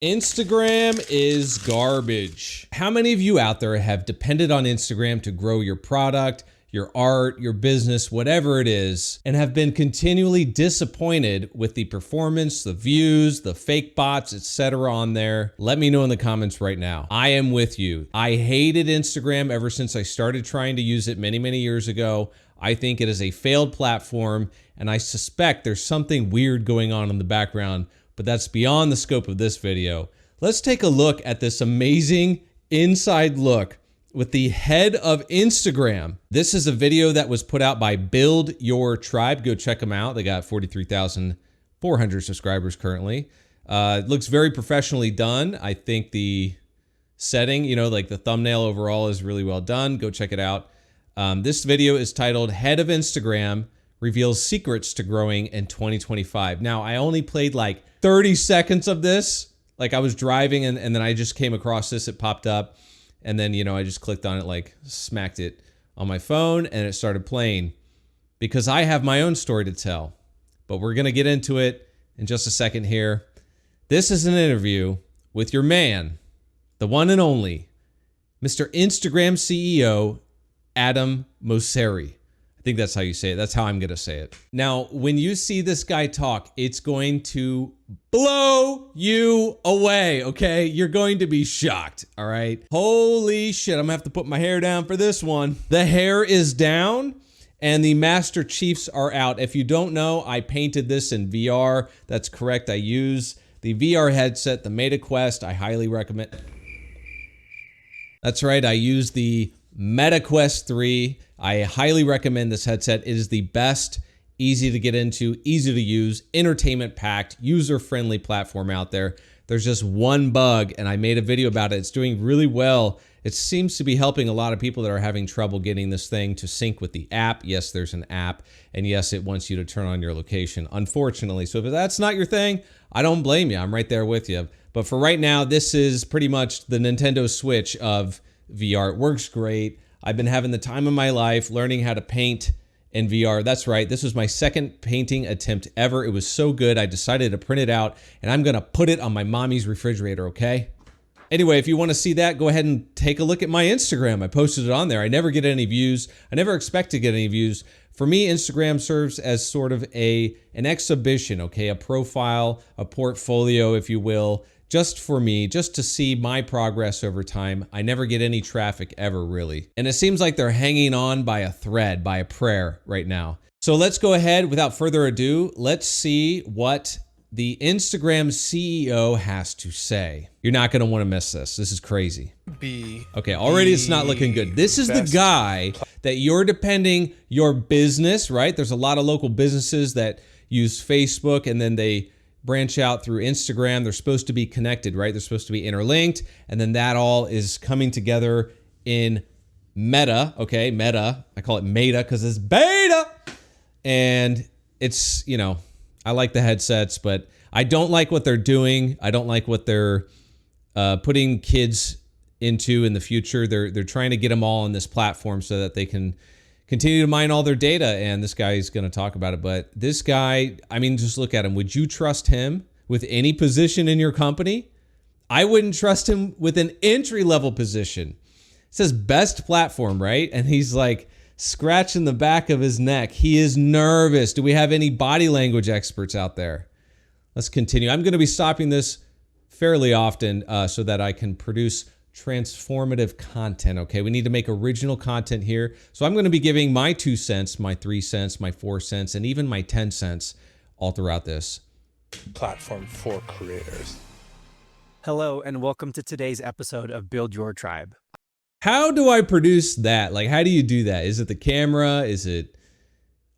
Instagram is garbage. How many of you out there have depended on Instagram to grow your product, your art, your business, whatever it is, and have been continually disappointed with the performance, the views, the fake bots, etc. on there? Let me know in the comments right now. I am with you. I hated Instagram ever since I started trying to use it many years ago. I think it is a failed platform, and I suspect there's something weird going on in the background, but that's beyond the scope of this video. Let's take a look at this amazing inside look with the head of Instagram. This is a video that was put out by Build Your Tribe. Go check them out. They got 43,400 subscribers currently. It looks very professionally done. I think the setting, you know, like the thumbnail overall is really well done. Go check it out. This video is titled Head of Instagram Reveals Secrets to Growing in 2025. Now, I only played like 30 seconds of this. Like I was driving and then I just came across this, it popped up. And then, you know, I just clicked on it, like smacked it on my phone and it started playing because I have my own story to tell. But we're going to get into it in just a second here. This is an interview with your man, the one and only, Mr. Instagram CEO, Adam Mosseri. I think that's how you say it. That's how I'm going to say it. Now, when you see this guy talk, it's going to blow you away, okay? You're going to be shocked, all right? Holy shit, I'm going to have to put my hair down for this one. The hair is down and the Master Chiefs are out. If you don't know, I painted this in VR. That's correct. I use the VR headset, the Metaquest. I highly recommend. That's right. I use the Metaquest 3. I highly recommend this headset. It is the best, easy to get into, easy to use, entertainment-packed, user-friendly platform out there. There's just one bug, and I made a video about it. It's doing really well. It seems to be helping a lot of people that are having trouble getting this thing to sync with the app. Yes, there's an app, and yes, it wants you to turn on your location, unfortunately. So if that's not your thing, I don't blame you. I'm right there with you. But for right now, this is pretty much the Nintendo Switch of VR. It works great. I've been having the time of my life learning how to paint in VR. That's right. This was my second painting attempt ever. It was so good. I decided to print it out and I'm going to put it on my mommy's refrigerator, okay? Anyway, if you want to see that, go ahead and take a look at my Instagram. I posted it on there. I never get any views. I never expect to get any views. For me, Instagram serves as sort of an exhibition, okay? A profile, a portfolio, if you will, just for me, just to see my progress over time. I never get any traffic ever, really. And it seems like they're hanging on by a thread, by a prayer right now. So let's go ahead, without further ado, let's see what the Instagram CEO has to say. You're not gonna wanna miss this. This is crazy. Okay, already it's not looking good. This is the guy that you're depending your business, right? There's a lot of local businesses that use Facebook and then they branch out through Instagram. They're supposed to be connected, right? They're supposed to be interlinked. And then that all is coming together in Meta, okay? Meta, I call it Meta because it's beta. And it's, you know, I like the headsets, but I don't like what they're doing. I don't like what they're putting kids into in the future. They're trying to get them all on this platform so that they can continue to mine all their data, and this guy is going to talk about it. But this guy, I mean, just look at him. Would you trust him with any position in your company? I wouldn't trust him with an entry-level position. It says best platform, right? And he's like scratching the back of his neck. He is nervous. Do we have any body language experts out there? Let's continue. I'm going to be stopping this fairly often so that I can produce transformative content, okay? We need to make original content here. So I'm going to be giving my 2 cents, my 3 cents, my 4 cents, and even my 10 cents all throughout this. Platform for creators. Hello, and welcome to today's episode of Build Your Tribe. How do I produce that? Like, how do you do that? Is it the camera? Is it...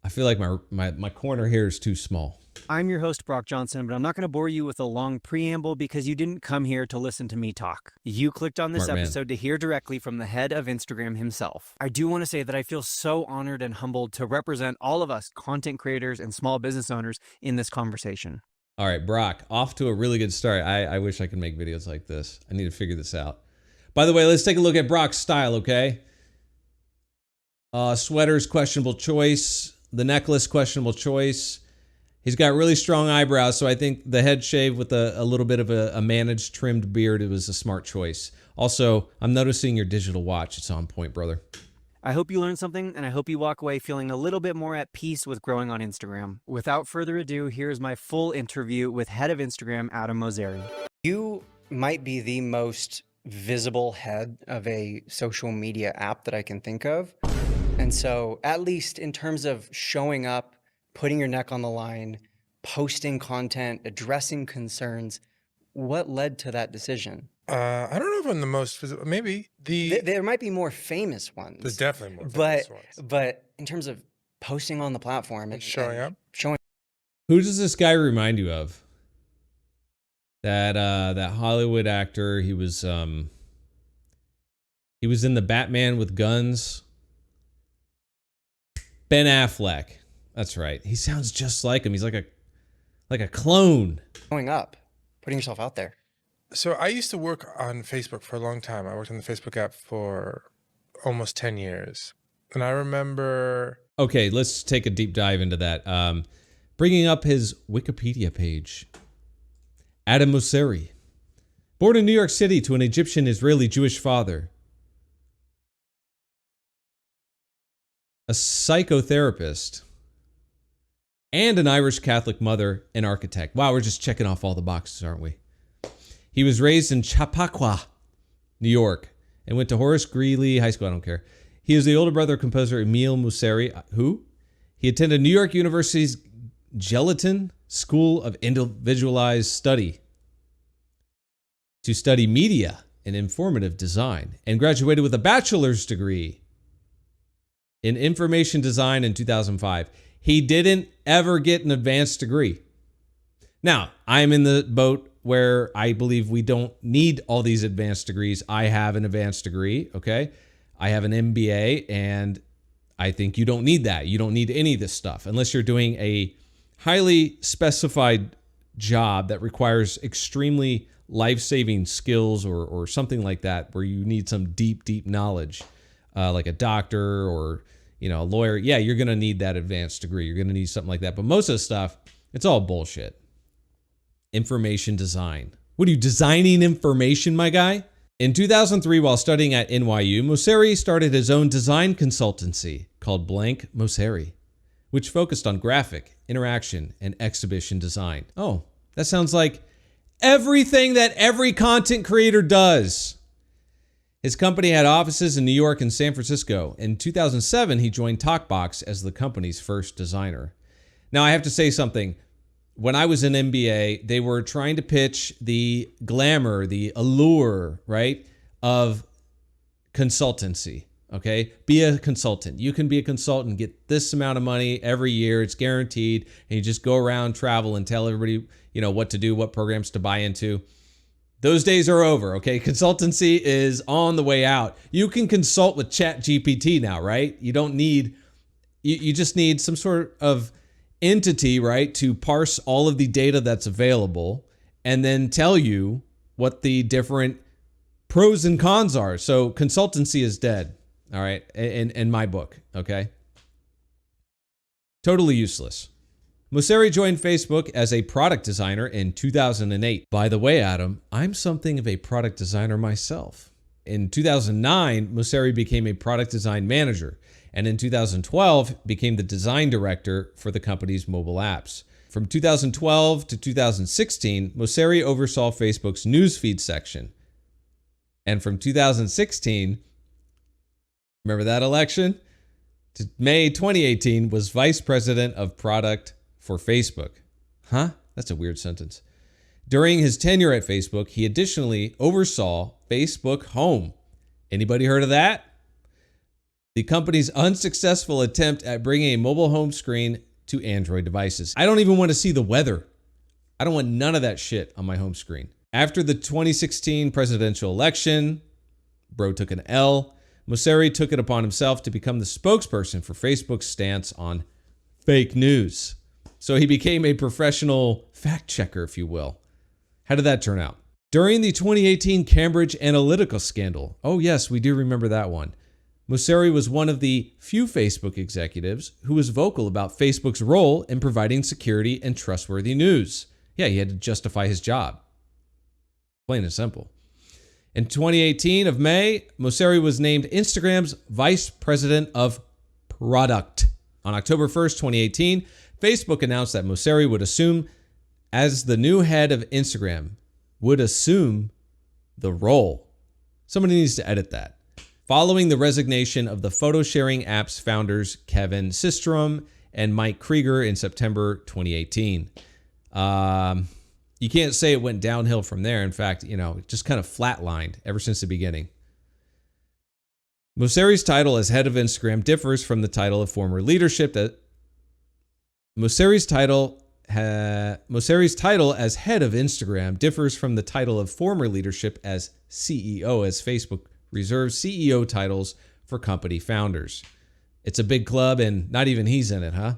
I feel like my corner here is too small. I'm your host, Brock Johnson, but I'm not going to bore you with a long preamble because you didn't come here to listen to me talk. You clicked on this episode to hear directly from the head of Instagram himself. I do want to say that I feel so honored and humbled to represent all of us content creators and small business owners in this conversation. All right, Brock, off to a really good start. I wish I could make videos like this. I need to figure this out. By the way, let's take a look at Brock's style, okay? Sweaters, questionable choice. The necklace, questionable choice. He's got really strong eyebrows, so I think the head shave with a little bit of a managed trimmed beard, it was a smart choice. Also, I'm noticing your digital watch. It's on point, brother. I hope you learned something, and I hope you walk away feeling a little bit more at peace with growing on Instagram. Without further ado, here's my full interview with head of Instagram, Adam Mosseri. You might be the most visible head of a social media app that I can think of. And so, at least in terms of showing up, putting your neck on the line, posting content, addressing concerns, what led to that decision? I don't know if I'm the most visible. Maybe there might be more famous ones. There's definitely more famous ones. But in terms of posting on the platform and showing up. Who does this guy remind you of? That Hollywood actor. He was in the Batman with guns. Ben Affleck. That's right. He sounds just like him. He's like a clone. Showing up, putting yourself out there. So I used to work on Facebook for a long time. I worked on the Facebook app for almost 10 years. And I remember... Okay, let's take a deep dive into that. Bringing up his Wikipedia page. Adam Mosseri. Born in New York City to an Egyptian-Israeli Jewish father. A psychotherapist. And an Irish Catholic mother and architect. Wow, we're just checking off all the boxes, aren't we? He was raised in Chappaqua, New York, and went to Horace Greeley High School. I don't care. He is the older brother of composer Emile Mosseri, who? He attended New York University's Gelatin School of Individualized Study to study media and informative design, and graduated with a bachelor's degree in information design in 2005. He didn't ever get an advanced degree. Now, I'm in the boat where I believe we don't need all these advanced degrees. I have an advanced degree, okay? I have an MBA, and I think you don't need that. You don't need any of this stuff unless you're doing a highly specified job that requires extremely life-saving skills or something like that, where you need some deep, deep knowledge, like a doctor or a lawyer. Yeah, you're going to need that advanced degree. You're going to need something like that. But most of the stuff, it's all bullshit. Information design. What are you, designing information, my guy? In 2003, while studying at NYU, Mosseri started his own design consultancy called Blank Mosseri, which focused on graphic, interaction, and exhibition design. Oh, that sounds like everything that every content creator does. His company had offices in New York and San Francisco. In 2007, he joined TalkBox as the company's first designer. Now, I have to say something. When I was in MBA, they were trying to pitch the glamour, the allure, right, of consultancy, okay? Be a consultant. You can be a consultant, get this amount of money every year. It's guaranteed. And you just go around, travel, and tell everybody, what to do, what programs to buy into. Those days are over, okay? Consultancy is on the way out. You can consult with ChatGPT now, right? You don't need, you just need some sort of entity, right, to parse all of the data that's available and then tell you what the different pros and cons are. So consultancy is dead, all right, in my book, okay? Totally useless. Mosseri joined Facebook as a product designer in 2008. By the way, Adam, I'm something of a product designer myself. In 2009, Mosseri became a product design manager, and in 2012 became the design director for the company's mobile apps. From 2012 to 2016, Mosseri oversaw Facebook's newsfeed section. And from 2016, remember that election? To May 2018, was vice president of product for Facebook. Huh? That's a weird sentence. During his tenure at Facebook, he additionally oversaw Facebook Home. Anybody heard of that? The company's unsuccessful attempt at bringing a mobile home screen to Android devices. I don't even want to see the weather. I don't want none of that shit on my home screen. After the 2016 presidential election, bro took an L. Mosseri took it upon himself to become the spokesperson for Facebook's stance on fake news. So he became a professional fact checker, if you will. How did that turn out? During the 2018 Cambridge Analytica scandal, oh yes, we do remember that one, Mosseri was one of the few Facebook executives who was vocal about Facebook's role in providing security and trustworthy news. Yeah, he had to justify his job. Plain and simple. In 2018 of May, Mosseri was named Instagram's Vice President of Product. On October 1st, 2018, Facebook announced that Mosseri would assume as the new head of Instagram, would assume the role. Somebody needs to edit that. Following the resignation of the photo sharing app's founders Kevin Systrom and Mike Krieger in September 2018. You can't say it went downhill from there. In fact, it just kind of flatlined ever since the beginning. Mosseri's title as head of Instagram differs from the title of former leadership. Mosseri's title as head of Instagram differs from the title of former leadership as CEO, as Facebook reserves CEO titles for company founders. It's a big club, and not even he's in it, huh?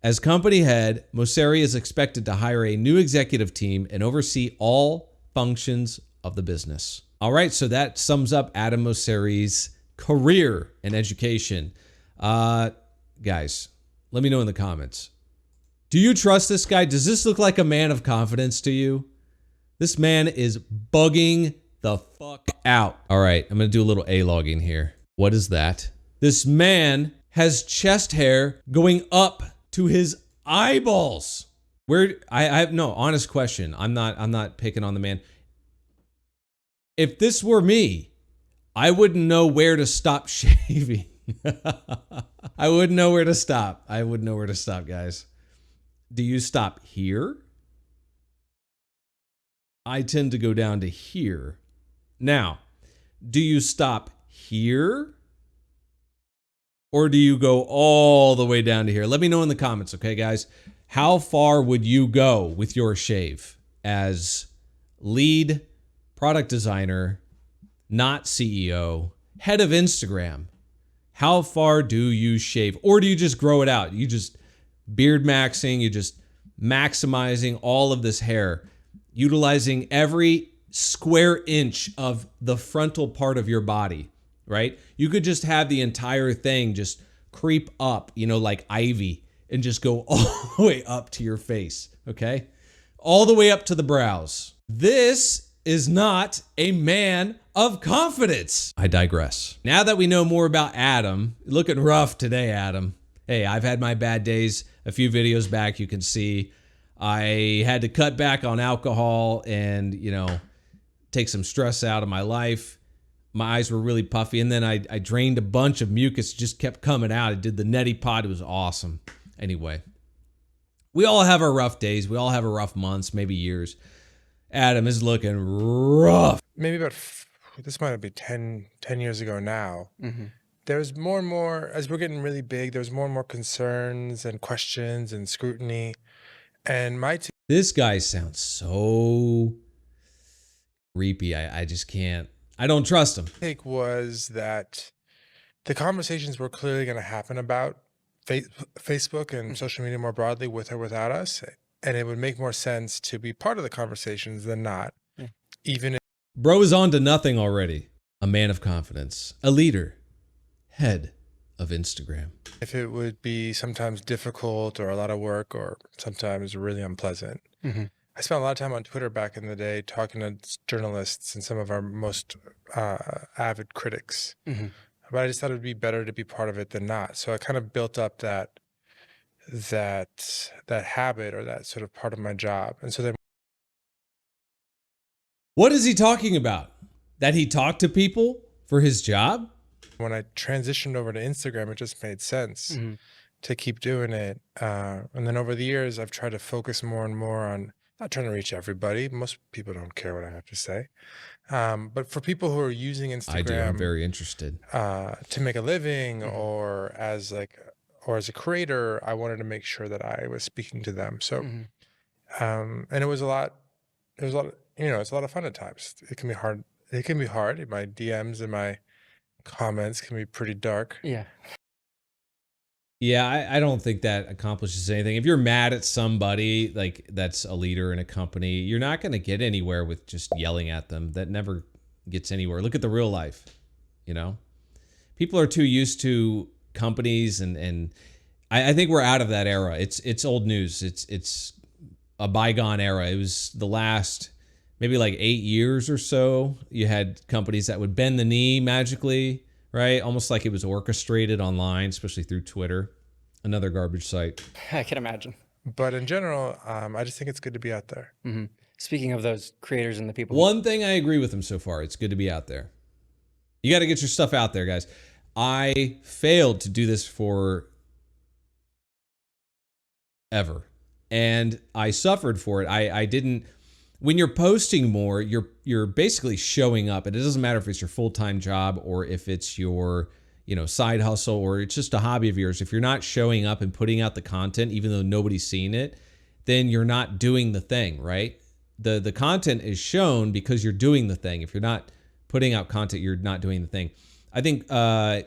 As company head, Mosseri is expected to hire a new executive team and oversee all functions of the business. All right, so that sums up Adam Mosseri's career and education. Guys, let me know in the comments. Do you trust this guy? Does this look like a man of confidence to you? This man is bugging the fuck out. All right, I'm going to do a little A-logging here. What is that? This man has chest hair going up to his eyeballs. I have no honest question. I'm not picking on the man. If this were me, I wouldn't know where to stop shaving. I wouldn't know where to stop. I wouldn't know where to stop, guys. Do you stop here? I tend to go down to here. Now, do you stop here? Or do you go all the way down to here? Let me know in the comments, okay, guys? How far would you go with your shave as lead product designer, not CEO, head of Instagram? How far do you shave? Or do you just grow it out? You just beard maxing, you just maximizing all of this hair, utilizing every square inch of the frontal part of your body, right? You could just have the entire thing just creep up, like ivy, and just go all the way up to your face, okay? All the way up to the brows. This is not a man of confidence. I digress. Now that we know more about Adam, looking rough today, Adam. Hey, I've had my bad days. A few videos back, you can see I had to cut back on alcohol and, take some stress out of my life. My eyes were really puffy, and then I drained a bunch of mucus, just kept coming out. I did the neti pot. It was awesome. Anyway, we all have our rough days. We all have our rough months, maybe years. Adam is looking rough. Maybe about, this might be 10 years ago now. Mm-hmm. There's more and more, as we're getting really big, there's more and more concerns and questions and scrutiny. And this guy sounds so creepy. I just can't. I don't trust him. Take was that the conversations were clearly going to happen about Facebook and social media more broadly, with or without us. And it would make more sense to be part of the conversations than not. Yeah. Even if bro is on to nothing already. A man of confidence, a leader, head of Instagram. If it would be sometimes difficult or a lot of work or sometimes really unpleasant. Mm-hmm. I spent a lot of time on Twitter back in the day talking to journalists and some of our most avid critics. Mm-hmm. But I just thought it would be better to be part of it than not. So I kind of built up that habit, or that sort of part of my job. And so then, what is he talking about? That he talked to people for his job? When I transitioned over to Instagram, it just made sense to keep doing it. And then over the years, I've tried to focus more and more on not trying to reach everybody. Most people don't care what I have to say. But for people who are using Instagram, I do. I'm very interested. To make a living, or as a creator, I wanted to make sure that I was speaking to them. So, and it was a lot. It's a lot of fun at times. It can be hard. My DMs and my comments can be pretty dark. Yeah. Yeah, I don't think that accomplishes anything. If you're mad at somebody, like that's a leader in a company, you're not going to get anywhere with just yelling at them. That never gets anywhere. Look at the real life, If People are too used to companies, and I think we're out of that era. It's old news. It's a bygone era. It was the last maybe like 8 years or so. You had companies that would bend the knee magically, right? Almost like it was orchestrated online, especially through Twitter, another garbage site. I can imagine. But in general, I just think it's good to be out there. Mm-hmm. Speaking of those creators and the people. One thing I agree with him so far, it's good to be out there. You got to get your stuff out there, guys. I failed to do this for ever, and I suffered for it. I didn't. When you're posting more, you're basically showing up, and it doesn't matter if it's your full-time job or if it's your side hustle or it's just a hobby of yours. If you're not showing up and putting out the content, even though nobody's seeing it, then you're not doing the thing, right? The content is shown because you're doing the thing. If you're not putting out content, you're not doing the thing. I think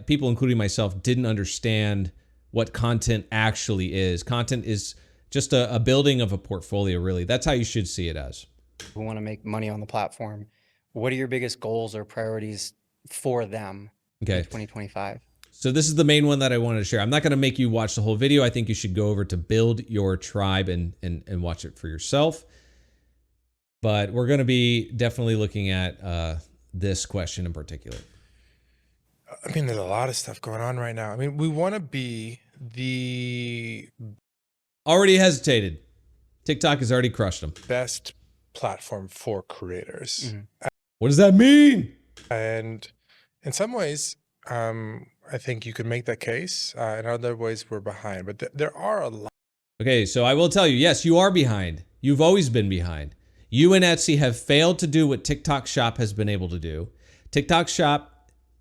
people, including myself, didn't understand what content actually is. Content is just a building of a portfolio, really. That's how you should see it as. Who want to make money on the platform. What are your biggest goals or priorities for them in 2025? So this is the main one that I wanted to share. I'm not going to make you watch the whole video. I think you should go over to Build Your Tribe and watch it for yourself. But we're going to be definitely looking at this question in particular. I mean, there's a lot of stuff going on right now. I mean, we want to be the... Already hesitated. TikTok has already crushed them. Best platform for creators. Mm-hmm. What does that mean? And in some ways, I think you could make that case. In other ways, we're behind. But there are a lot. Okay, so I will tell you, yes, you are behind. You've always been behind. You and Etsy have failed to do what TikTok Shop has been able to do. TikTok Shop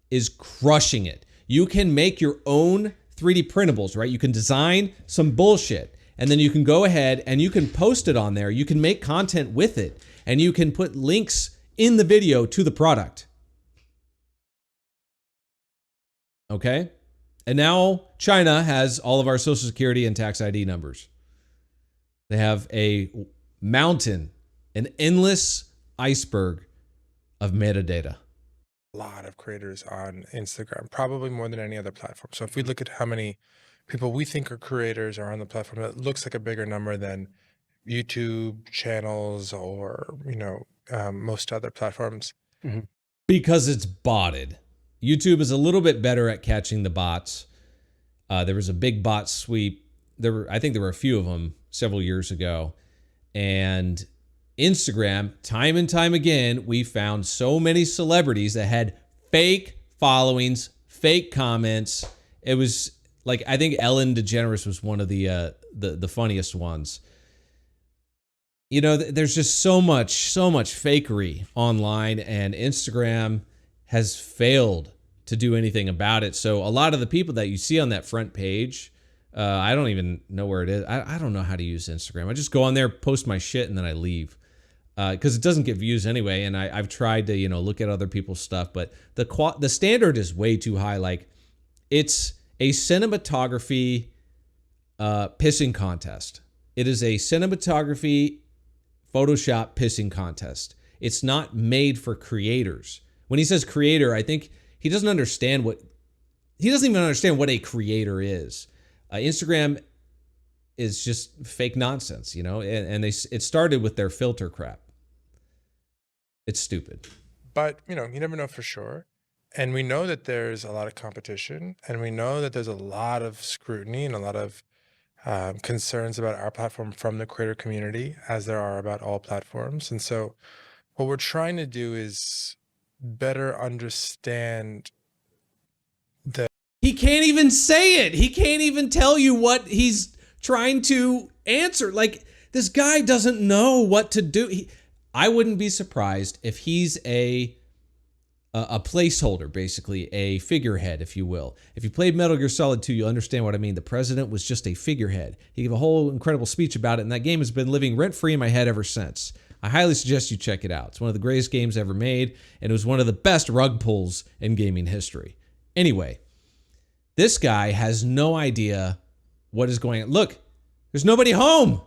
is crushing it. You can make your own 3D printables, right? You can design some bullshit, and then you can go ahead and you can post it on there. You can make content with it, and you can put links in the video to the product. Okay? And now China has all of our social security and tax ID numbers. They have a mountain, an endless iceberg of metadata. A lot of creators on Instagram, probably more than any other platform. So if we look at how many people we think are creators are on the platform, it looks like a bigger number than YouTube channels or, most other platforms. Mm-hmm. Because it's botted. YouTube is a little bit better at catching the bots. There was a big bot sweep. I think there were a few of them several years ago. And Instagram, time and time again, we found so many celebrities that had fake followings, fake comments. It was like, I think Ellen DeGeneres was one of the funniest ones. There's just so much fakery online, and Instagram has failed to do anything about it. So a lot of the people that you see on that front page, I don't even know where it is. I don't know how to use Instagram. I just go on there, post my shit, and then I leave. Because it doesn't get views anyway, and I've tried to look at other people's stuff, but the standard is way too high. Like, it's a cinematography pissing contest. It is a cinematography Photoshop pissing contest. It's not made for creators. When he says creator, I think he doesn't even understand what a creator is. Instagram is just fake nonsense, and it started with their filter crap. It's stupid. But, you never know for sure. And we know that there's a lot of competition, and we know that there's a lot of scrutiny and a lot of concerns about our platform from the creator community, as there are about all platforms. And so what we're trying to do is better understand He can't even say it. He can't even tell you what he's trying to answer. Like, this guy doesn't know what to do. I wouldn't be surprised if he's a placeholder, basically a figurehead, if you will. If you played Metal Gear Solid 2, you'll understand what I mean. The president was just a figurehead. He gave a whole incredible speech about it, and that game has been living rent-free in my head ever since. I highly suggest you check it out. It's one of the greatest games ever made, and it was one of the best rug pulls in gaming history. Anyway, this guy has no idea what is going on. Look, there's nobody home.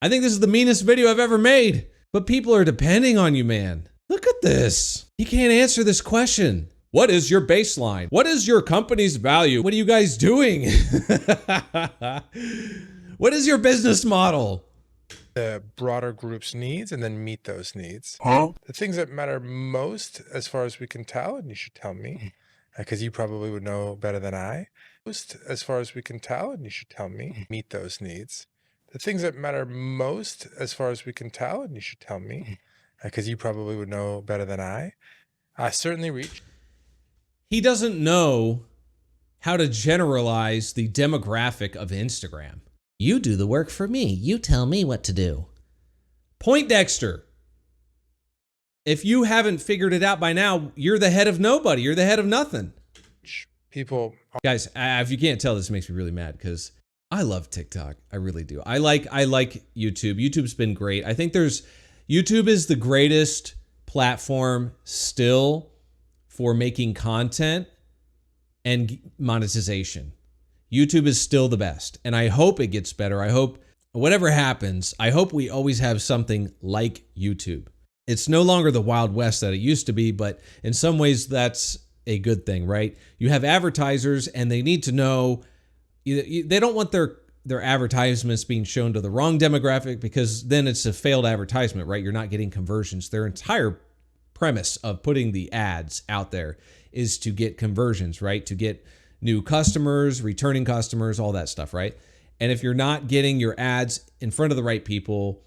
I think this is the meanest video I've ever made. But people are depending on you, man. Look at this. He can't answer this question. What is your baseline? What is your company's value? What are you guys doing? What is your business model? The broader group's needs and then meet those needs. The things that matter most, as far as we can tell, and you should tell me, because you probably would know better than I. Most, as far as we can tell, and you should tell me, meet those needs. The things that matter most, as far as we can tell, and you should tell me, because you probably would know better than I certainly reach. He doesn't know how to generalize the demographic of Instagram. You do the work for me. You tell me what to do. Poindexter. If you haven't figured it out by now, you're the head of nobody. You're the head of nothing. People. Guys, if you can't tell, this makes me really mad because I love TikTok. I really do. I like YouTube. YouTube's been great. I think YouTube is the greatest platform still for making content and monetization. YouTube is still the best, and I hope it gets better. I hope whatever happens, I hope we always have something like YouTube. It's no longer the Wild West that it used to be, but in some ways that's a good thing, right? You have advertisers and they need to know, they don't want their advertisements being shown to the wrong demographic because then it's a failed advertisement, right? You're not getting conversions. Their entire premise of putting the ads out there is to get conversions, right? To get new customers, returning customers, all that stuff, right? And if you're not getting your ads in front of the right people,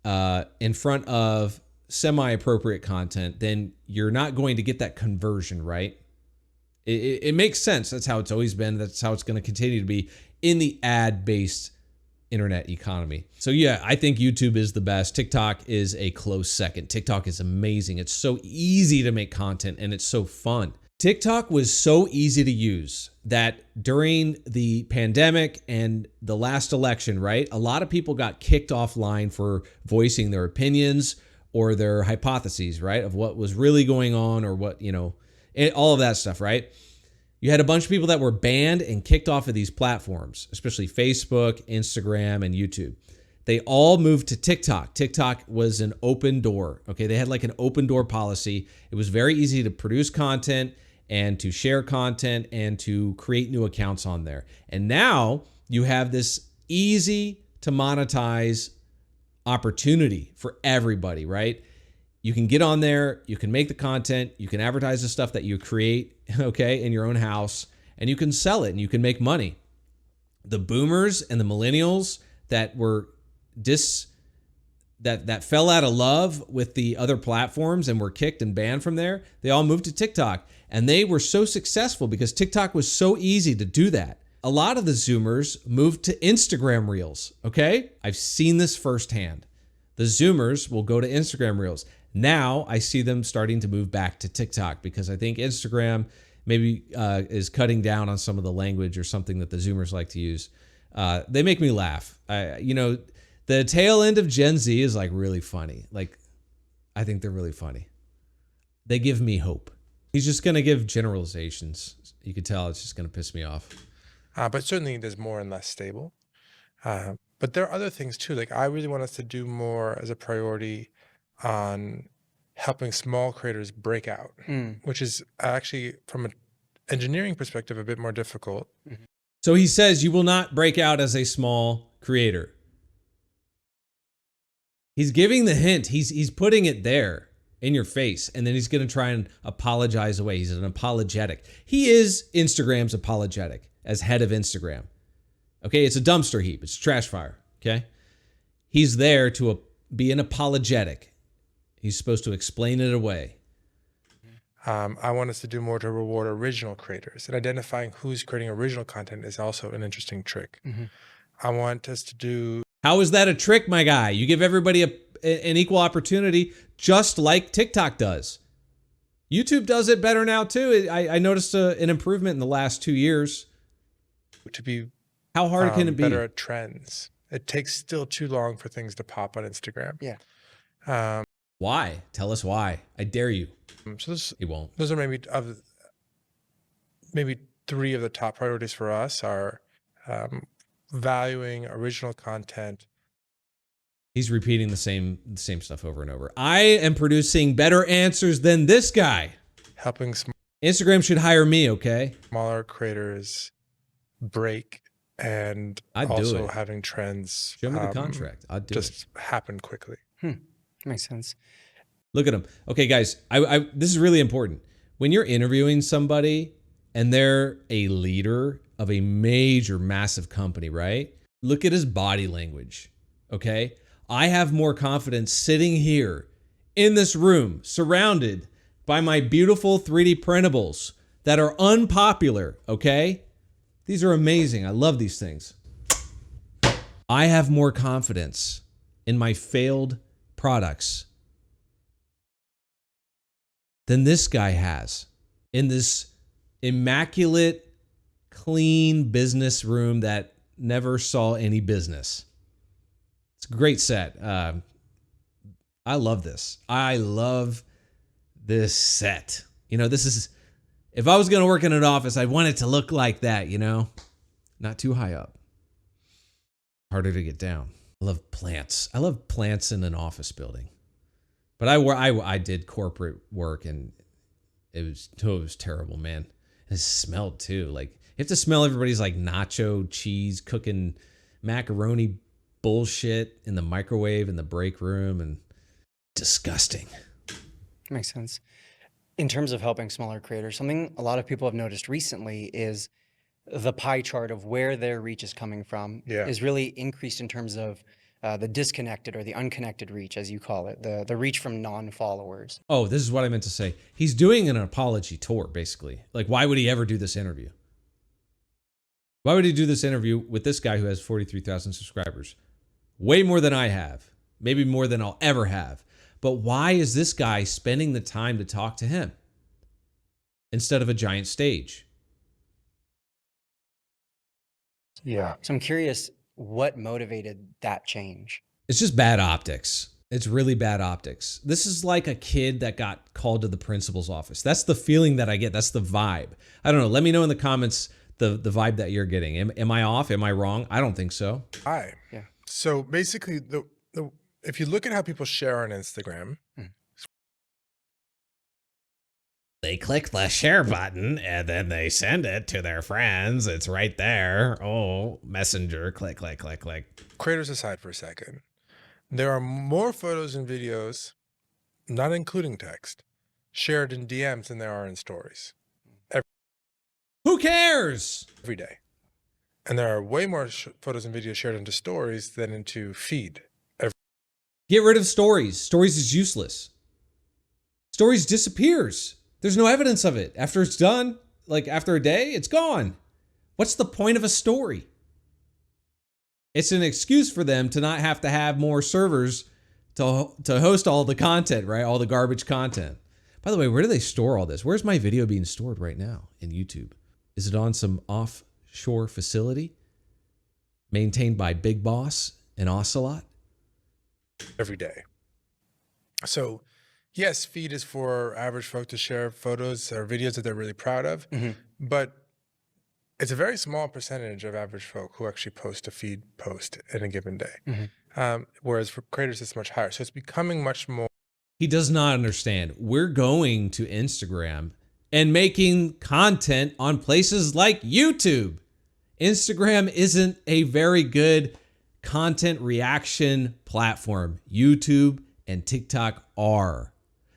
in front of semi-appropriate content, then you're not going to get that conversion, right? It makes sense. That's how it's always been. That's how it's going to continue to be in the ad-based internet economy. So yeah, I think YouTube is the best. TikTok is a close second. TikTok is amazing. It's so easy to make content and it's so fun. TikTok was so easy to use that during the pandemic and the last election, right? A lot of people got kicked offline for voicing their opinions or their hypotheses, right? Of what was really going on or what, all of that stuff, right? You had a bunch of people that were banned and kicked off of these platforms, especially Facebook, Instagram, and YouTube. They all moved to TikTok. TikTok was an open door, okay? They had like an open door policy. It was very easy to produce content and to share content and to create new accounts on there. And now you have this easy to monetize opportunity for everybody, right? You can get on there, you can make the content, you can advertise the stuff that you create, okay, in your own house, and you can sell it and you can make money. The boomers and the millennials that were that fell out of love with the other platforms and were kicked and banned from there, they all moved to TikTok. And they were so successful because TikTok was so easy to do that. A lot of the Zoomers moved to Instagram Reels, okay? I've seen this firsthand. The Zoomers will go to Instagram Reels. Now I see them starting to move back to TikTok because I think Instagram maybe is cutting down on some of the language or something that the Zoomers like to use. They make me laugh. The tail end of Gen Z is like really funny. Like, I think they're really funny. They give me hope. He's just going to give generalizations. You could tell it's just going to piss me off. But certainly there's more and less stable. But there are other things too. Like I really want us to do more as a priority on helping small creators break out, which is actually from an engineering perspective a bit more difficult. So he says you will not break out as a small creator. He's giving the hint. He's putting it there in your face, and then he's going to try and apologize away. He's an apologetic. He is Instagram's apologetic as head of Instagram. Okay, it's a dumpster heap. It's a trash fire. Okay, he's there to be an apologetic. He's supposed to explain it away. I want us to do more to reward original creators, and identifying who's creating original content is also an interesting trick. I want us to do... How is that a trick, my guy? You give everybody an equal opportunity, just like TikTok does. YouTube does it better now too. I noticed an improvement in the last 2 years. To be how hard can it be? Better at trends. It takes still too long for things to pop on Instagram. Yeah. Why? Tell us why. I dare you. So he won't. Those are maybe 3 of the top priorities for us are valuing original content. He's repeating the same stuff over and over. I am producing better answers than this guy. Helping Instagram should hire me, okay? Smaller creators break and I'd do also it. having trends Show me the contract. I'd do just happen quickly. Makes sense. Look at them. Okay, guys, this is really important. When you're interviewing somebody and they're a leader of a major, massive company, right? Look at his body language, okay? I have more confidence sitting here in this room, surrounded by my beautiful 3D printables that are unpopular, okay? These are amazing. I love these things. I have more confidence in my failed products than this guy has in this immaculate, clean business room that never saw any business. It's a great set. I love this. I love this set. You know, this is, if I was going to work in an office, I'd want it to look like that, you know? Not too high up. Harder to get down. I love plants. I love plants in an office building. But I did corporate work and it was terrible, man. It smelled too. Like, you have to smell everybody's like nacho cheese cooking macaroni bullshit in the microwave in the break room, and disgusting. Makes sense. In terms of helping smaller creators, something a lot of people have noticed recently is the pie chart of where their reach is coming from is really increased in terms of the disconnected or the unconnected reach, as you call it, the reach from non-followers. Oh, this is what I meant to say. He's doing an apology tour, basically. Like, why would he ever do this interview? Why would he do this interview with this guy who has 43,000 subscribers? Way more than I have. Maybe more than I'll ever have. But why is this guy spending the time to talk to him instead of a giant stage? Yeah. So I'm curious, what motivated that change? It's just bad optics. It's really bad optics. This is like a kid that got called to the principal's office. That's the feeling that I get. That's the vibe. I don't know. Let me know in the comments the vibe that you're getting. Am I off? Am I wrong? I don't think so. Yeah. So basically, if you look at how people share on Instagram, they click the share button and then they send it to their friends. It's right there. Oh, messenger, click, click, click, click. Creators aside for a second, there are more photos and videos, not including text, shared in DMs than there are in stories. Who cares? Every day. And there are way more photos and videos shared into stories than into feed. Get rid of stories. Stories is useless. Stories disappears. There's no evidence of it. After it's done, like after a day, it's gone. What's the point of a story? It's an excuse for them to not have to have more servers to host all the content, right? All the garbage content. By the way, where do they store all this? Where's my video being stored right now in YouTube? Is it on some offshore facility maintained by Big Boss and Ocelot? Every day. So yes, feed is for average folk to share photos or videos that they're really proud of, but it's a very small percentage of average folk who actually post a feed post in a given day. Whereas for creators, it's much higher. So it's becoming much more. He does not understand. We're going to Instagram and making content on places like YouTube. Instagram isn't a very good content reaction platform. YouTube and TikTok are.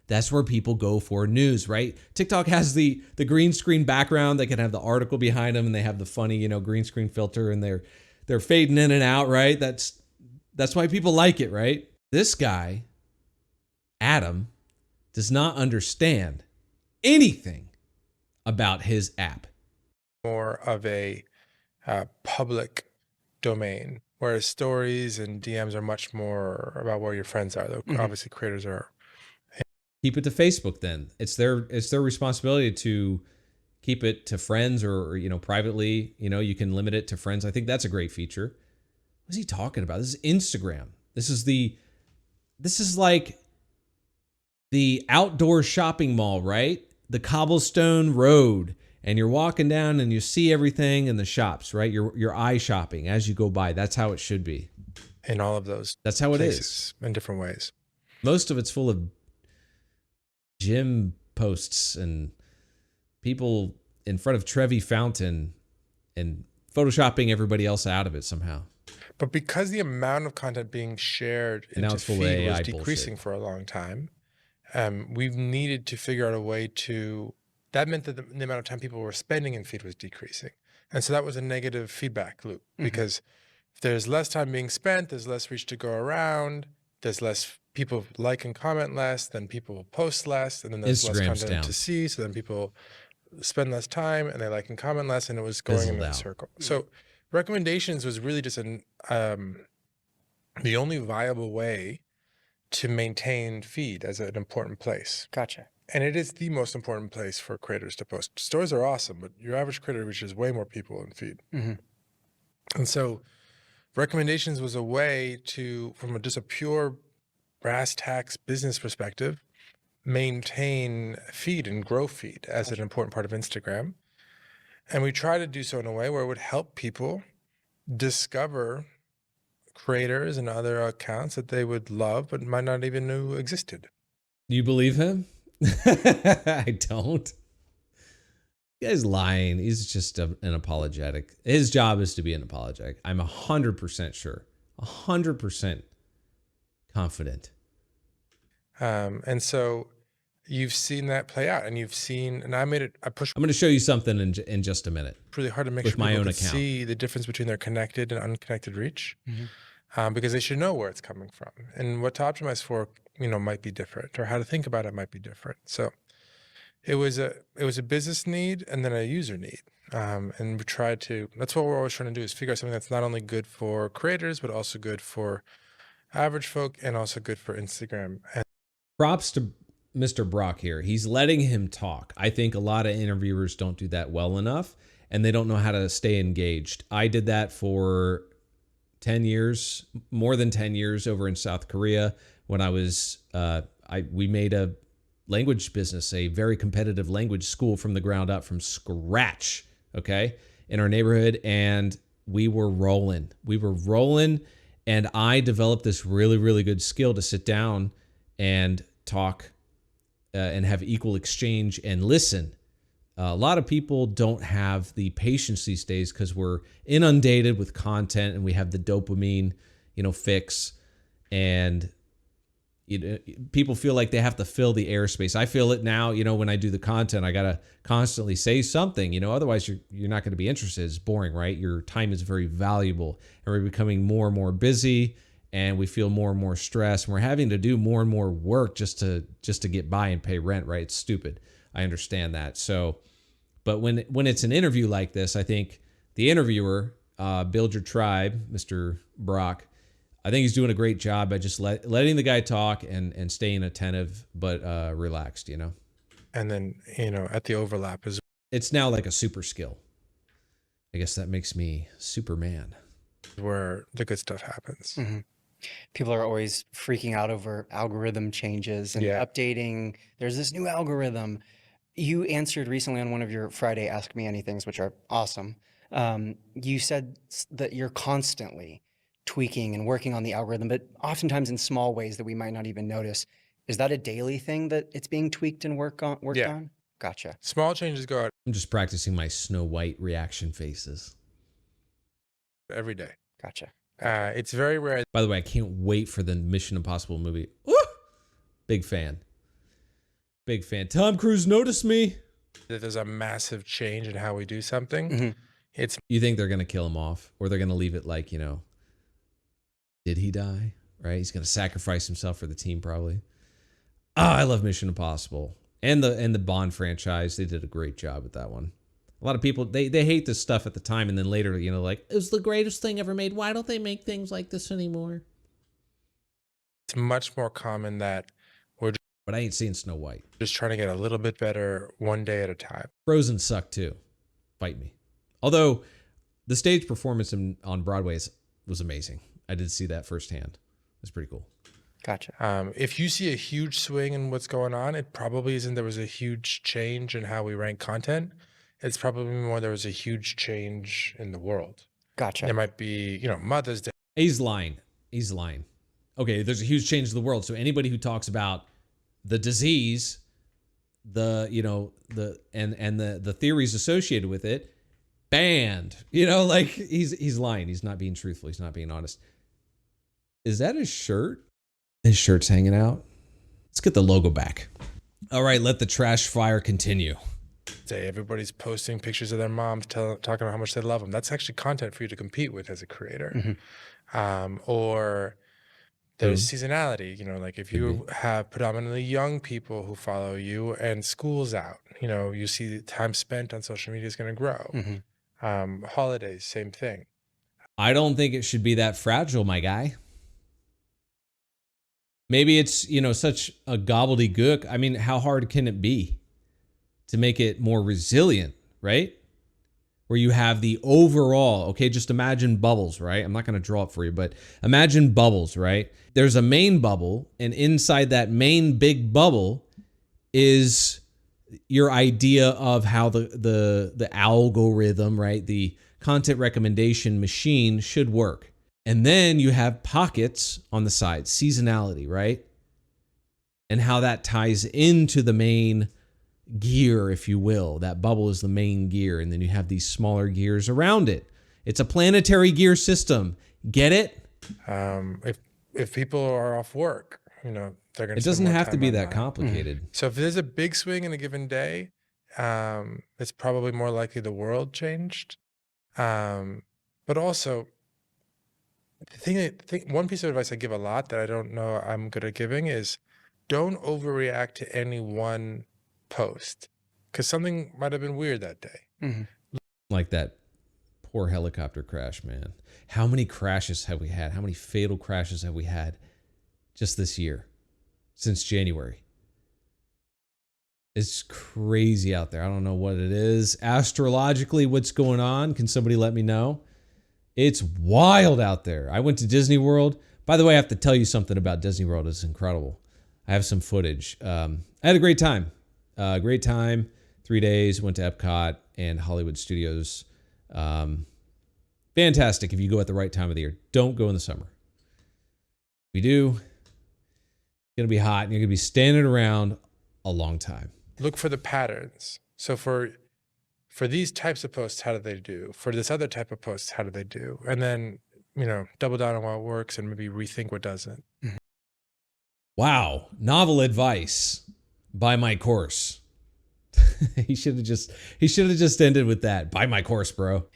That's where people go for news, right? TikTok has the green screen background. They can have the article behind them and they have the funny, green screen filter and they're fading in and out, right? That's why people like it, right? This guy, Adam, does not understand anything about his app. More of a public domain, whereas stories and DMs are much more about where your friends are. Though obviously creators are. Keep it to Facebook then. It's their responsibility to keep it to friends or privately. You can limit it to friends. I think that's a great feature. What is he talking about? This is Instagram. This is like the outdoor shopping mall, right? The cobblestone road, and you're walking down and you see everything in the shops, right? You're eye shopping as you go by. That's how it should be. In all of those. That's how it is. In different ways. Most of it's full of gym posts and people in front of Trevi Fountain and photoshopping everybody else out of it somehow. But because the amount of content being shared into feed was decreasing for a long time, we've needed to figure out a way to, that meant that the amount of time people were spending in feed was decreasing. And so that was a negative feedback loop, because if there's less time being spent, there's less reach to go around, there's less people like and comment less, then people post less, and then there's less content to see, so then people spend less time and they like and comment less, and it was going in that circle. So recommendations was really just the only viable way to maintain feed as an important place. Gotcha. And it is the most important place for creators to post. Stories are awesome, but your average creator reaches way more people in feed. And so recommendations was a way to, from just a pure brass tacks business perspective, maintain feed and grow feed as an important part of Instagram. And we try to do so in a way where it would help people discover creators and other accounts that they would love but might not even know existed. Do you believe him? I don't. The guy's lying. He's just an apologetic. His job is to be an apologetic. I'm 100% sure. 100% confident. And so you've seen that play out, and you've seen, and I'm going to show you something in just a minute. Really hard to make sure people can see the difference between their connected and unconnected reach, because they should know where it's coming from and what to optimize for, might be different, or how to think about it might be different. So it was a business need and then a user need. And we tried to, that's what we're always trying to do, is figure out something that's not only good for creators, but also good for average folk and also good for Instagram. And props to Mr. Brock here. He's letting him talk. I think a lot of interviewers don't do that well enough, and they don't know how to stay engaged. I did that for 10 years, more than 10 years over in South Korea when I was, we made a language business, a very competitive language school from the ground up, from scratch, okay, in our neighborhood, and we were rolling. And I developed this really, really good skill to sit down and talk and have equal exchange and listen. A lot of people don't have the patience these days because we're inundated with content and we have the dopamine, fix, and people feel like they have to fill the airspace. I feel it now, when I do the content, I got to constantly say something, otherwise you're not going to be interested. It's boring, right? Your time is very valuable, and we're becoming more and more busy, and we feel more and more stress, and we're having to do more and more work just to get by and pay rent, right? It's stupid. I understand that. So, but when it's an interview like this, I think the interviewer, Build Your Tribe, Mr. Brock, I think he's doing a great job by just letting the guy talk and staying attentive, but relaxed, And then, at the overlap is, it's now like a super skill. I guess that makes me Superman. Where the good stuff happens. People are always freaking out over algorithm changes and updating. There's this new algorithm. You answered recently on one of your Friday Ask Me Anythings, which are awesome. You said that you're constantly tweaking and working on the algorithm, but oftentimes in small ways that we might not even notice. Is that a daily thing that it's being tweaked and worked on? Gotcha. Small changes go out. I'm just practicing my Snow White reaction faces every day. Gotcha. It's very rare. By the way, I can't wait for the Mission Impossible movie. Woo! Big fan. Tom Cruise noticed me. There's a massive change in how we do something. You think they're going to kill him off, or they're going to leave it like, did he die? Right? He's going to sacrifice himself for the team probably. I love Mission Impossible. And the Bond franchise. They did a great job with that one. A lot of people, they hate this stuff at the time, and then later, like, it was the greatest thing ever made. Why don't they make things like this anymore? It's much more common that but I ain't seeing Snow White. Just trying to get a little bit better one day at a time. Frozen sucked too. Fight me. Although the stage performance on Broadway was amazing. I did see that firsthand. It's pretty cool. Gotcha. If you see a huge swing in what's going on, it probably isn't there was a huge change in how we rank content. It's probably more there was a huge change in the world. Gotcha. There might be, Mother's Day. He's lying. Okay, there's a huge change in the world. So anybody who talks about the disease the, you know, the theories associated with it, banned. You know, like he's lying. He's not being truthful. He's not being honest. Is that his shirt? His shirt's hanging out. Let's get the logo back. All right, let the trash fire continue. Say everybody's posting pictures of their moms talking about how much they love them. That's actually content for you to compete with as a creator. Or there's seasonality, you know, like if you have predominantly young people who follow you and school's out, you know, you see the time spent on social media is going to grow. Holidays, same thing. I don't think it should be that fragile, my guy. Maybe it's, you know, such a gobbledygook. I mean, how hard can it be to make it more resilient, right? Where you have the overall, okay, just imagine bubbles, right? I'm not going to draw it for you, but imagine bubbles, right? There's a main bubble, and inside that main big bubble is your idea of how the algorithm, right? The content recommendation machine should work. And then you have pockets on the side, seasonality, right? And how that ties into the main gear, if you will. That bubble is the main gear, and then you have these smaller gears around it. It's a planetary gear system. Get it? If people are off work, you know, they're going to. It doesn't have to be that complicated. So if there's a big swing in a given day, it's probably more likely the world changed. But also, one piece of advice I give a lot that I don't know I'm good at giving is don't overreact to any one post, because something might have been weird that day. Like that poor helicopter crash, man. How many crashes have we had? How many fatal crashes have we had just this year, since January? It's crazy out there. I don't know what it is. Astrologically, what's going on? Can somebody let me know? It's wild out there. I went to Disney World. By the way, I have to tell you something about Disney World. It's incredible. I have some footage. I had a great time. 3 days. Went to Epcot and Hollywood Studios. Fantastic if you go at the right time of the year. Don't go in the summer. If you do, it's going to be hot and you're going to be standing around a long time. Look for the patterns. So for these types of posts, how do they do? For this other type of posts, how do they do? And then, you know, double down on what works and maybe rethink what doesn't. Wow. Novel advice. Buy my course. He should have just ended with that. Buy my course, bro.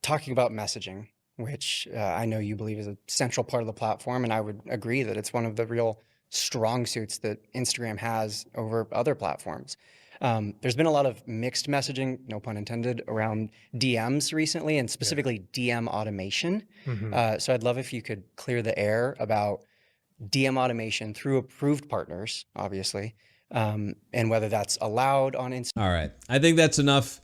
Talking about messaging, which I know you believe is a central part of the platform, and I would agree that it's one of the real strong suits that Instagram has over other platforms. There's been a lot of mixed messaging, no pun intended, around DMs recently, and specifically DM automation. So I'd love if you could clear the air about DM automation through approved partners, obviously, and whether that's allowed on Instagram. All right. I think that's enough.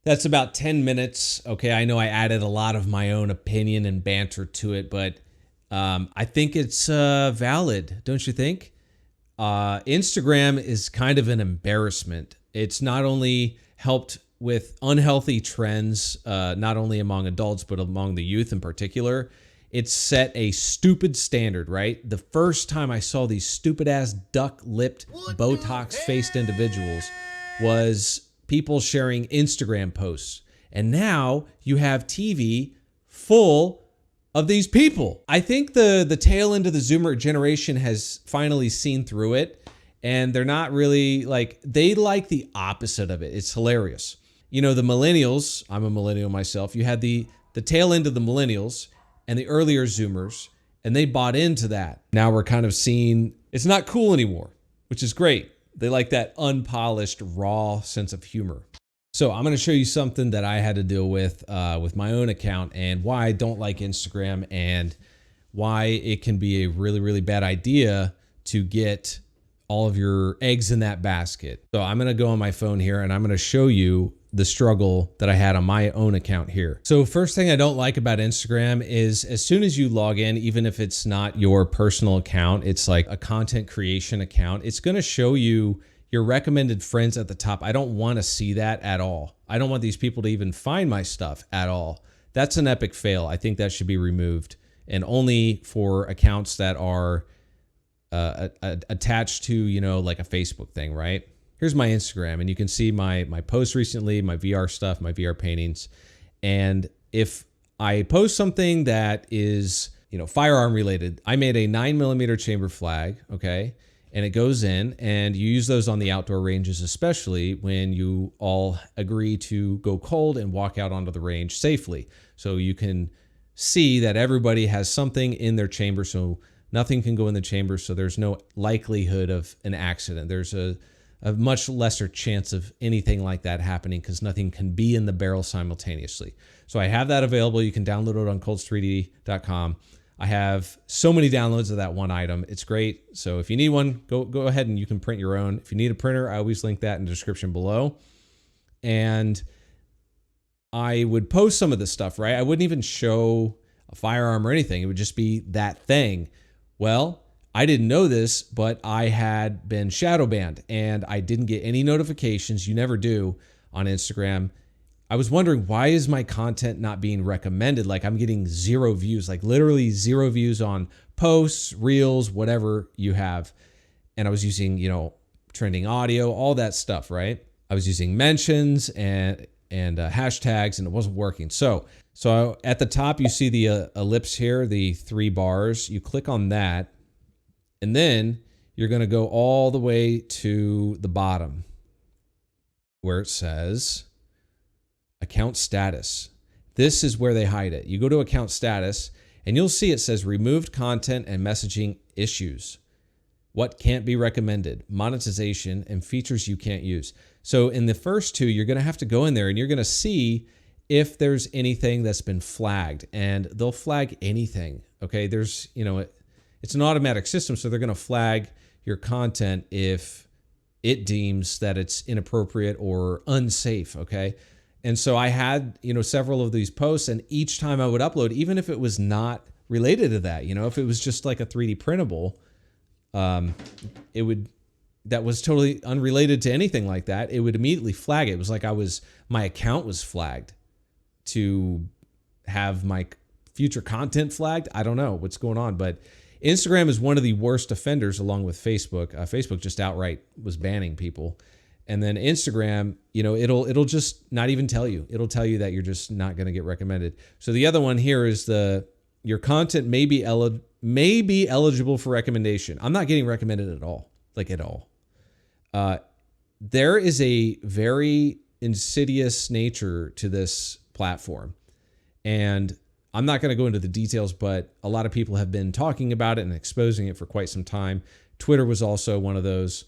That's about 10 minutes. Okay. I know I added a lot of my own opinion and banter to it, but I think it's valid, don't you think? Instagram is kind of an embarrassment. It's not only helped with unhealthy trends, not only among adults, but among the youth in particular. It's set a stupid standard, right? The first time I saw these stupid ass duck-lipped, Botox-faced individuals was people sharing Instagram posts. And now you have TV full of these people. I think the tail end of the Zoomer generation has finally seen through it, and they're not really like, they like the opposite of it. It's hilarious. You know, the millennials, I'm a millennial myself, you had the tail end of the millennials and the earlier Zoomers, and they bought into that. Now we're kind of seeing, it's not cool anymore, which is great. They like that unpolished, raw sense of humor. So I'm going to show you something that I had to deal with my own account, and why I don't like Instagram, and why it can be a really, really bad idea to get all of your eggs in that basket. So I'm going to go on my phone here, and I'm going to show you the struggle that I had on my own account here. So first thing I don't like about Instagram is as soon as you log in, even if it's not your personal account, it's like a content creation account, it's going to show you your recommended friends at the top. I don't want to see that at all. I don't want these people to even find my stuff at all. That's an epic fail. I think that should be removed, and only for accounts that are attached to, you know, like a Facebook thing, right? Here's my Instagram, and you can see my posts recently, my VR stuff, my VR paintings. And if I post something that is, you know, firearm related, I made a 9mm chamber flag, okay? And it goes in, and you use those on the outdoor ranges, especially when you all agree to go cold and walk out onto the range safely. So you can see that everybody has something in their chamber, so nothing can go in the chamber, so there's no likelihood of an accident. There's a much lesser chance of anything like that happening because nothing can be in the barrel simultaneously. So I have that available. You can download it on colts3d.com. I have so many downloads of that one item. It's great. So if you need one, go ahead and you can print your own. If you need a printer, I always link that in the description below. And I would post some of this stuff, right? I wouldn't even show a firearm or anything. It would just be that thing. Well, I didn't know this, but I had been shadow banned and I didn't get any notifications. You never do on Instagram. I was wondering, why is my content not being recommended? Like, I'm getting 0 views, like literally 0 views on posts, reels, whatever you have. And I was using, you know, trending audio, all that stuff, right? I was using mentions and hashtags, and it wasn't working. So at the top, you see the ellipse here, the 3 bars. You click on that, and then you're going to go all the way to the bottom where it says account status. This is where they hide it. You go to account status, and you'll see it says removed content and messaging issues. What can't be recommended, monetization, and features you can't use. So in the first 2, you're going to have to go in there and you're going to see if there's anything that's been flagged, and they'll flag anything. Okay. There's, you know, it's an automatic system. So they're going to flag your content if it deems that it's inappropriate or unsafe. Okay. And so I had, you know, several of these posts, and each time I would upload, even if it was not related to that, you know, if it was just like a 3D printable, that was totally unrelated to anything like that, it would immediately flag it. It was like my account was flagged to have my future content flagged. I don't know what's going on, but Instagram is one of the worst offenders along with Facebook. Facebook just outright was banning people. And then Instagram, you know, it'll just not even tell you. It'll tell you that you're just not going to get recommended. So the other one here is your content may be eligible for recommendation. I'm not getting recommended at all, like at all. There is a very insidious nature to this platform. And I'm not going to go into the details, but a lot of people have been talking about it and exposing it for quite some time. Twitter was also one of those.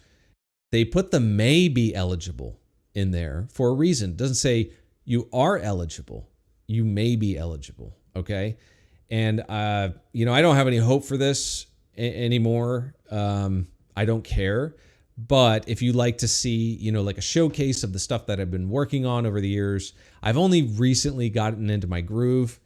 They put the may be eligible in there for a reason. It doesn't say you are eligible. You may be eligible. Okay. And, you know, I don't have any hope for this anymore. I don't care. But if you like to see, you know, like a showcase of the stuff that I've been working on over the years, I've only recently gotten into my groove.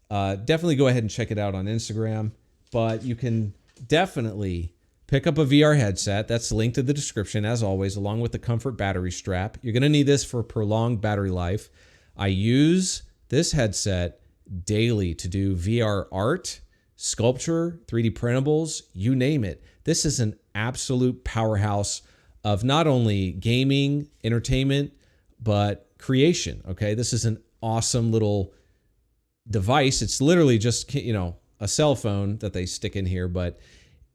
Definitely go ahead and check it out on Instagram. But you can definitely pick up a VR headset. That's linked in the description, as always, along with the comfort battery strap. You're going to need this for prolonged battery life. I use this headset daily to do VR art, sculpture, 3D printables, you name it. This is an absolute powerhouse of not only gaming, entertainment, but creation. Okay, this is an awesome little device. It's literally just, you know, a cell phone that they stick in here, but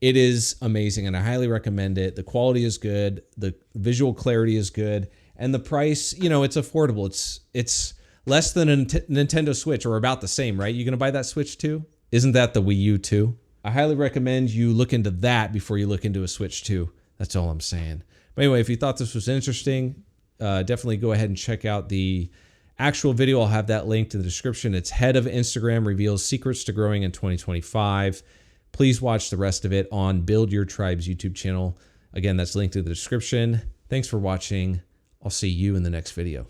it is amazing and I highly recommend it. The quality is good, the visual clarity is good, and the price, you know, it's affordable. It's less than a Nintendo Switch, or about the same, right? You gonna buy that Switch too? Isn't that the Wii U too? I highly recommend you look into that before you look into a Switch 2. That's all I'm saying. But anyway, if you thought this was interesting, definitely go ahead and check out the actual video. I'll have that linked in the description. It's Head of Instagram Reveals Secrets to Growing in 2025. Please watch the rest of it on Build Your Tribe's YouTube channel. Again, that's linked in the description. Thanks for watching. I'll see you in the next video.